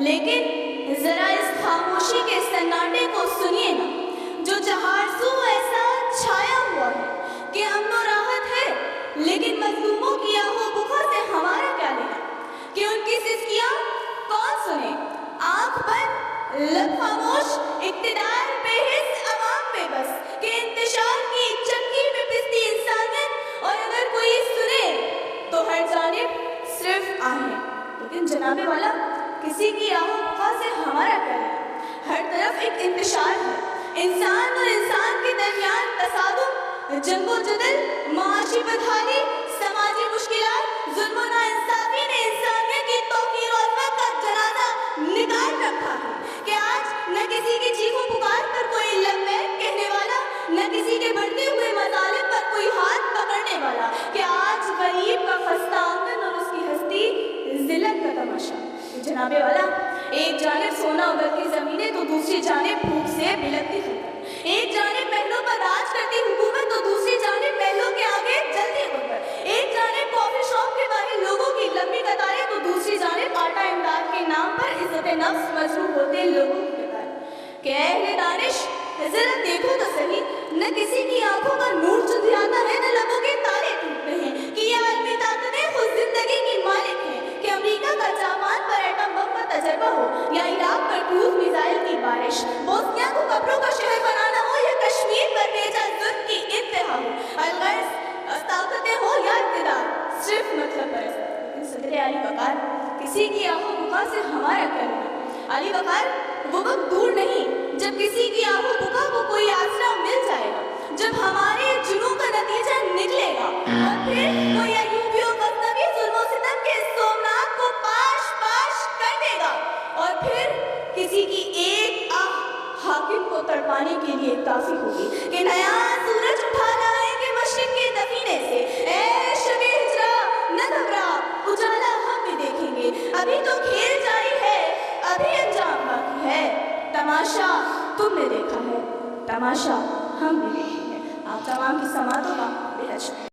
لیکن ذرا اس خاموشی کے سناٹے کو سنیے نا، جو جہارزو ایسا چھایا ہوا ہے کہ امن و راحت ہے، لیکن مظلوموں کی آہو بکا سے ہمارا کیا لینا؟ کہ ان کی سسکیاں کون سنے؟ آنکھ بند، لب خاموش، اقتدار بے حس، عوام بے بس، کہ انتشار کی چکی میں پستی انسانیت، اور اگر کوئی سنے تو ہر جانب صرف آہیں۔ لیکن جناب والا، کسی کی آہو بکا سے ہمارا کیا لینا؟ ہر طرف ایک انتشار ہے، انسان اور انسان کے درمیان تصادم، جنگ و جدل، معاشی بدحالی، سماجی مشکلات، ظلم و ناانصافی نے انسانیت کی توقیر و عظمت کا جنازہ نکال رکھا ہے کہ آج نہ کسی کی چیخ و پکار پر کوئی لبیک کہنے والا، نہ کسی کے بڑھتے ہوئے مظالم پر کوئی ہاتھ پکڑنے والا، کہ آج غریب کا خستہ آنگن اور اس کی ہستی ذلت کا تماشا۔ جناب والا، ایک جانب سونا اگلتی زمینیں تو دوسری جانب بھوک سے بلکتی خلقت، ایک جانب محلوں پر راج کرتی حکومت تو دوسری جانب محلوں کے آگے جلتی غربت، ایک جانب کافی شاپ کے باہر لوگوں کی لمبی قطاریں تو دوسری جانب آٹا امداد کے نام پر عزت نفس مجروح ہوتے لوگوں کی قطار۔ کہ اہل دانش، ذرا دیکھو تو صحیح، نہ کسی کی آنکھوں کا نور چندھیاتا ہے، نہ لبوں کے تالے ٹوٹ رہے ہیں، کہ یہ عالمی طاقتیں خود زندگی کی مالک ہیں، کہ امریکہ کا جاپان پر ایٹم بم کا تجربہ ہو، یا عراق پر کروز میزائل کی بارش، بوسنیا کو قبروں کا شہر بنانا ہو، یا کشمیر پر بھیجا ظلم کی انتہا ہو، الغرض طاقتیں ہو یا اقتدار، صرف مطلب پر لیکن صدر علی وقار، کسی کی آہو بکا سے ہمارا کیا لینا؟ علی وقار، وہ وقت دور نہیں جب کسی کی آہو بکا کو کوئی آسرا مل جائے گا، جب ہمارے جنوں کا نتیجہ نکلے گا، اور پھر کوئی ایوبی و غزنوی ظلم و ستم کے سومنات کو پاش پاش کر دے گا، اور پھر کسی کی ایک آہ حاکم کو تڑپانے کے لیے کافی ہوگی، کہ نیا سورج اٹھا لائیں گے مشرق کے دفینے سے۔ اے شب ہجرا، نہ گھبرا، اجالا ہم بھی دیکھیں گے، ابھی تو کھیل جاری ہے، ابھی انجام باقی ہے۔ تماشا تم نے دیکھا ہے، تماشا ہم بھی دیکھیں گے۔ آپ تمام کی سماعتوں کا بے حد شکریہ۔